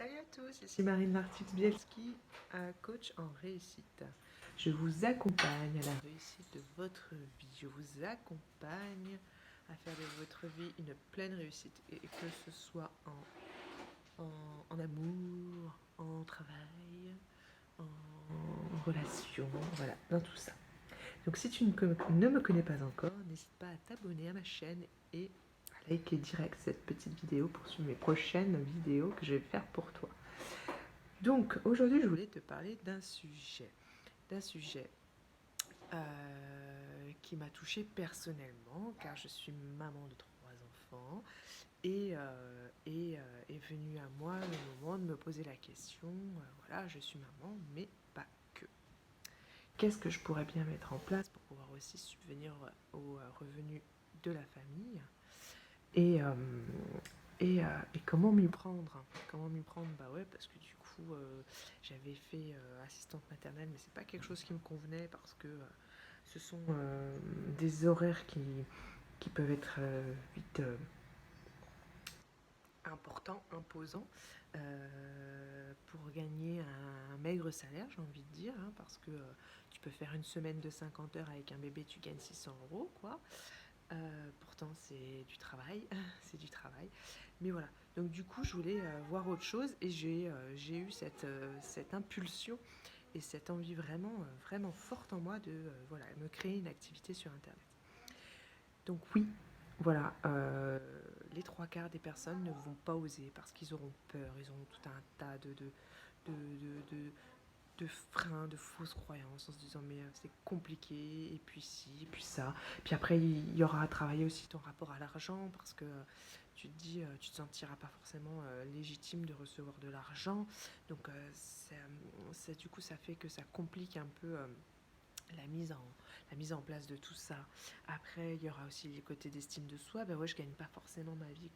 Salut à tous, ici Marine Martins-Bielski, coach en réussite. Je vous accompagne à la réussite de votre vie. Je vous accompagne à faire de votre vie une pleine réussite. Et que ce soit en amour, en travail, en relation, voilà, dans tout ça. Donc si tu ne me connais pas encore, n'hésite pas à t'abonner à ma chaîne et à liker direct cette petite vidéo pour suivre mes prochaines vidéos que je vais faire pour toi. Donc aujourd'hui je voulais te parler d'un sujet qui m'a touchée personnellement car je suis maman de 3 enfants et est venu à moi le moment de me poser la question, voilà, je suis maman mais pas que. Qu'est-ce que je pourrais bien mettre en place pour pouvoir aussi subvenir aux revenus de la famille et, euh, et comment m'y prendre. Comment m'y prendre? Bah ouais, parce que du coup, j'avais fait assistante maternelle, mais c'est pas quelque chose qui me convenait parce que ce sont des horaires qui peuvent être vite importants, imposants, pour gagner un maigre salaire, j'ai envie de dire, hein, parce que tu peux faire une semaine de 50 heures avec un bébé, tu gagnes 600 euros, quoi. Pourtant, c'est du travail, c'est du travail. Mais voilà. Donc du coup, je voulais voir autre chose et j'ai eu cette impulsion et cette envie vraiment forte en moi de voilà, me créer une activité sur Internet. Donc oui, voilà, les 3 quarts des personnes ne vont pas oser parce qu'ils auront peur, ils auront tout un tas de, de, de freins, de fausses croyances en se disant mais c'est compliqué, et puis ci, et puis ça. Puis après, il y aura à travailler aussi ton rapport à l'argent parce que tu te dis, tu te sentiras pas forcément légitime de recevoir de l'argent. Donc du coup, ça fait que ça complique un peu la mise en, la mise en place de tout ça. Après, il y aura aussi les côtés d'estime de soi. Ben ouais, je gagne pas forcément ma vie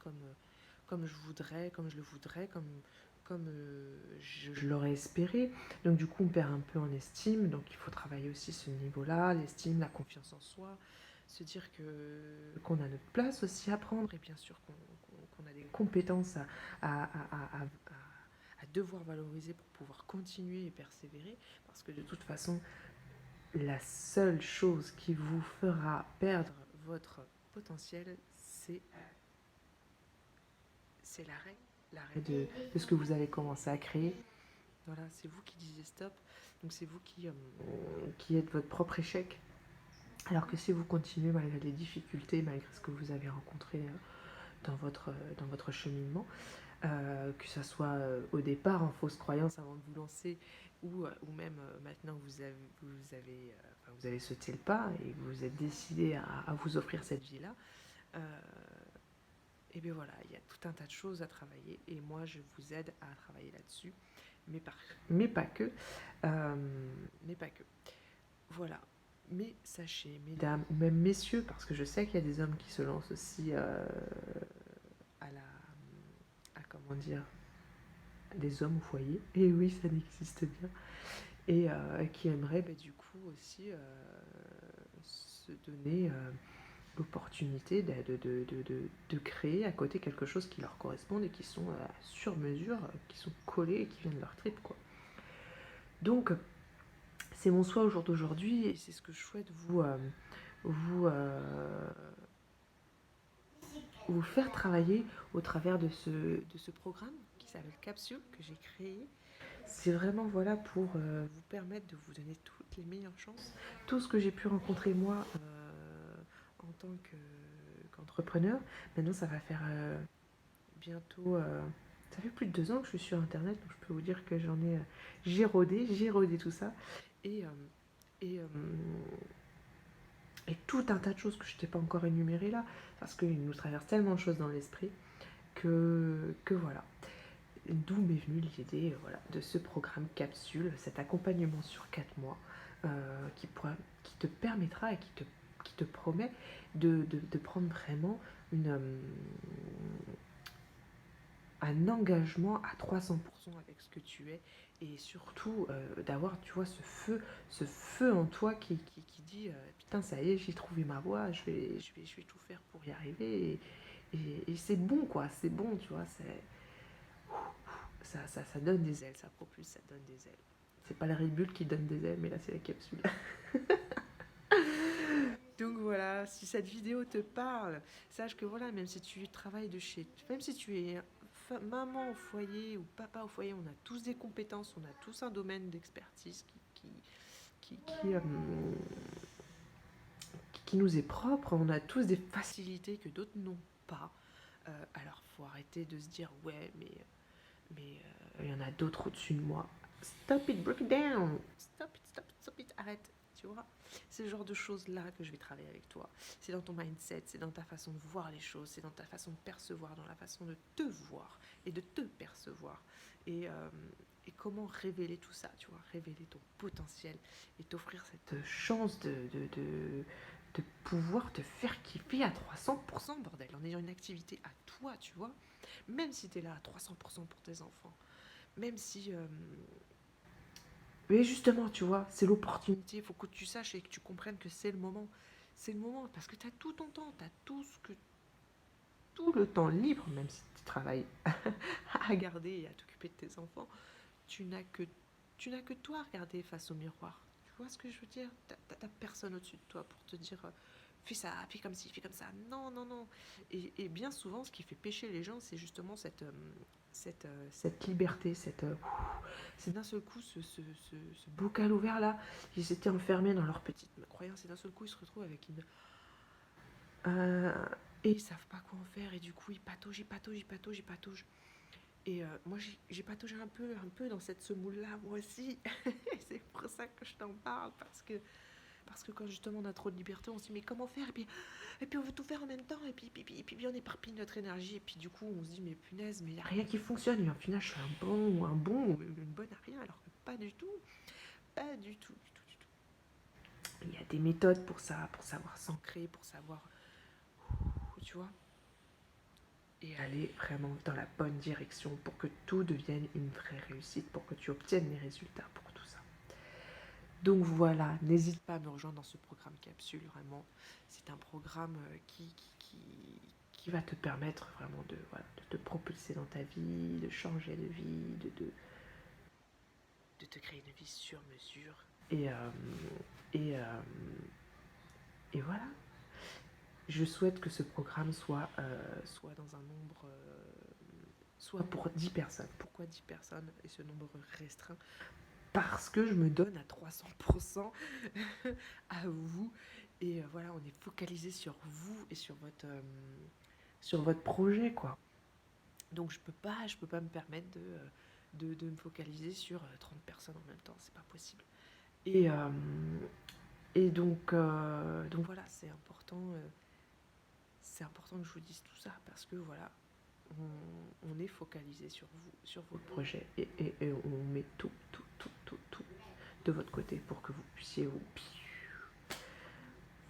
comme je voudrais, comme je le voudrais, comme je l'aurais espéré. Donc du coup, on perd un peu en estime. Donc il faut travailler aussi ce niveau-là, l'estime, la confiance en soi, se dire qu'on a notre place aussi à prendre et bien sûr qu'on a des compétences à devoir valoriser pour pouvoir continuer et persévérer. Parce que de toute façon, la seule chose qui vous fera perdre votre potentiel, c'est l'arrêt de ce que vous avez commencé à créer. Voilà, c'est vous qui disiez stop, donc c'est vous qui êtes votre propre échec. Alors que si vous continuez malgré les difficultés, malgré ce que vous avez rencontré dans votre cheminement, que ce soit au départ en fausse croyance avant de vous lancer, ou même maintenant que vous avez sauté le pas et que vous êtes décidé à vous offrir cette vie-là, et bien voilà, il y a tout un tas de choses à travailler et moi je vous aide à travailler là-dessus, mais pas que. Mais pas que. Voilà. Mais sachez, mesdames, ou même messieurs, parce que je sais qu'il y a des hommes qui se lancent aussi à la. À comment dire, des hommes au foyer, et oui, ça existe bien, et qui aimeraient du coup aussi se donner l'opportunité de créer à côté quelque chose qui leur corresponde et qui sont sur mesure, qui sont collés et qui viennent de leur trip, quoi. Donc, c'est mon souhait au jour d'aujourd'hui et c'est ce que je souhaite vous, vous faire travailler au travers de ce programme qui s'appelle Capsule, que j'ai créé. C'est vraiment voilà pour vous permettre de vous donner toutes les meilleures chances. Tout ce que j'ai pu rencontrer moi en tant qu'entrepreneur, maintenant ça va faire bientôt... ça fait plus de 2 ans que je suis sur Internet, donc je peux vous dire que j'ai rodé tout ça. Et, euh, et, euh, et tout un tas de choses que je t'ai pas encore énumérées là, parce qu'il nous traverse tellement de choses dans l'esprit que voilà. D'où m'est venue l'idée voilà, de ce programme capsule, cet accompagnement sur 4 mois qui te permettra et qui te promet de prendre vraiment un engagement à 300% avec ce que tu es et surtout d'avoir, tu vois, ce feu en toi qui dit putain, ça y est, j'ai trouvé ma voie, je vais tout faire pour y arriver et c'est bon, quoi, c'est bon, tu vois, ça donne des ailes, ça propulse, ça donne des ailes. C'est pas la Red Bull qui donne des ailes, mais là c'est la capsule. Donc voilà, si cette vidéo te parle, sache que voilà, même si tu travailles de chez, même si tu es maman au foyer ou papa au foyer, on a tous des compétences, on a tous un domaine d'expertise qui, qui, euh, qui nous est propre, on a tous des facilités que d'autres n'ont pas. Alors faut arrêter de se dire ouais, mais il y en a d'autres au-dessus de moi. Stop it, break it down. Stop it, arrête. Tu vois, c'est le genre de choses-là que je vais travailler avec toi. C'est dans ton mindset, c'est dans ta façon de voir les choses, c'est dans ta façon de percevoir, dans la façon de te voir et de te percevoir. Et comment révéler tout ça, tu vois, révéler ton potentiel et t'offrir cette chance de pouvoir te faire kiffer à 300%, bordel, en ayant une activité à toi, tu vois. Même si tu es là à 300% pour tes enfants. Même si... Mais justement, tu vois, c'est l'opportunité. Il faut que tu saches et que tu comprennes que c'est le moment. C'est le moment parce que tu as tout ton temps, tu as tout le temps libre, même si tu travailles à garder et à t'occuper de tes enfants. Tu n'as que toi à regarder face au miroir. Tu vois ce que je veux dire? T'as personne au-dessus de toi pour te dire fais ça, fais comme ci, fais comme ça. Non, non, non. Et bien souvent, ce qui fait pécher les gens, c'est justement cette liberté, c'est d'un seul coup ce bocal ouvert là. Ils étaient enfermés dans leur petite croyance et d'un seul coup, ils se retrouvent avec une... et ils savent pas quoi en faire et du coup, ils pataugent. Et moi, j'ai pataugé un peu dans cette semoule-là, moi aussi. C'est pour ça que je t'en parle, parce que quand justement on a trop de liberté, on se dit mais comment faire et puis on veut tout faire en même temps, et puis on éparpille notre énergie, et puis du coup on se dit mais punaise, mais il n'y a rien qui fonctionne, et au final je suis un bon ou une bonne à rien, alors que pas du tout, pas du tout, du tout, du tout. Il y a des méthodes pour ça, pour savoir s'ancrer, pour savoir, tu vois, et aller vraiment dans la bonne direction pour que tout devienne une vraie réussite, pour que tu obtiennes les résultats pour tout ça. Donc voilà, n'hésite pas à me rejoindre dans ce programme capsule, vraiment. C'est un programme qui va te permettre vraiment de te propulser dans ta vie, de changer de vie, de te créer une vie sur mesure. Et voilà. Je souhaite que ce programme soit dans un nombre... soit pour 10 personnes. Pourquoi 10 personnes et ce nombre restreint? Parce que je me donne à 300% à vous. Et voilà, on est focalisé sur vous et sur votre projet, quoi. Donc je peux pas me permettre de me focaliser sur 30 personnes en même temps, c'est pas possible. Et, euh, et donc voilà, c'est important que je vous dise tout ça parce que voilà, on est focalisé sur vous, sur vos projets et on met tout de votre côté pour que vous puissiez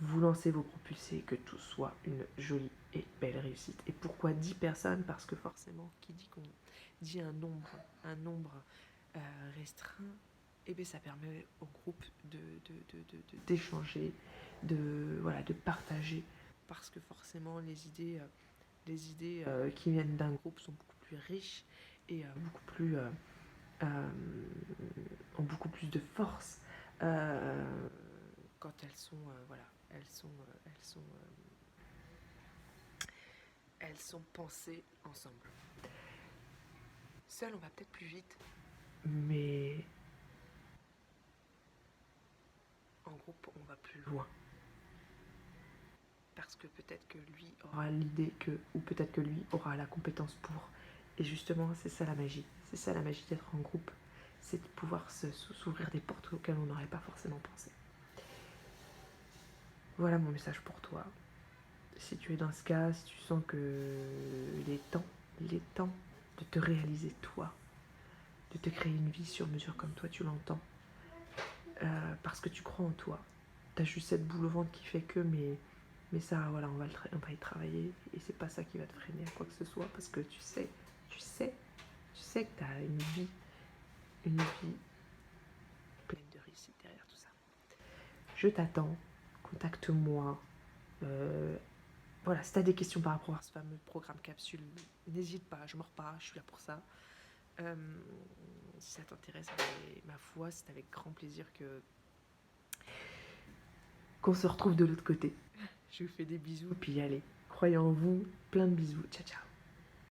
vous lancer, vous propulser, que tout soit une jolie et belle réussite. Et pourquoi 10 personnes? Parce que forcément, qui dit qu'on dit un nombre restreint, et bien ça permet au groupe d'échanger, de partager, parce que forcément les idées qui viennent d'un groupe sont beaucoup plus riches et euh, ont beaucoup plus de force quand elles sont elles sont pensées ensemble. Seul on va peut-être plus vite, mais en groupe on va plus loin. Parce que peut-être que lui aura l'idée ou peut-être que lui aura la compétence pour. Et justement, c'est ça la magie. C'est ça la magie d'être en groupe. C'est de pouvoir s'ouvrir des portes auxquelles on n'aurait pas forcément pensé. Voilà mon message pour toi. Si tu es dans ce cas, si tu sens que il est temps de te réaliser toi, de te créer une vie sur mesure comme toi tu l'entends, parce que tu crois en toi. T'as juste cette boule au ventre qui fait que, mais ça, voilà, on va y travailler, et c'est pas ça qui va te freiner à quoi que ce soit, parce que tu sais que t'as une vie pleine de réussite derrière tout ça. Je t'attends, contacte-moi. Voilà, si t'as des questions par rapport à ce fameux programme capsule, n'hésite pas, je mords pas, je suis là pour ça. Euh, Si ça t'intéresse, mais ma foi, c'est avec grand plaisir que qu'on se retrouve de l'autre côté. Je vous fais des bisous, puis allez, croyez en vous, plein de bisous, ciao ciao.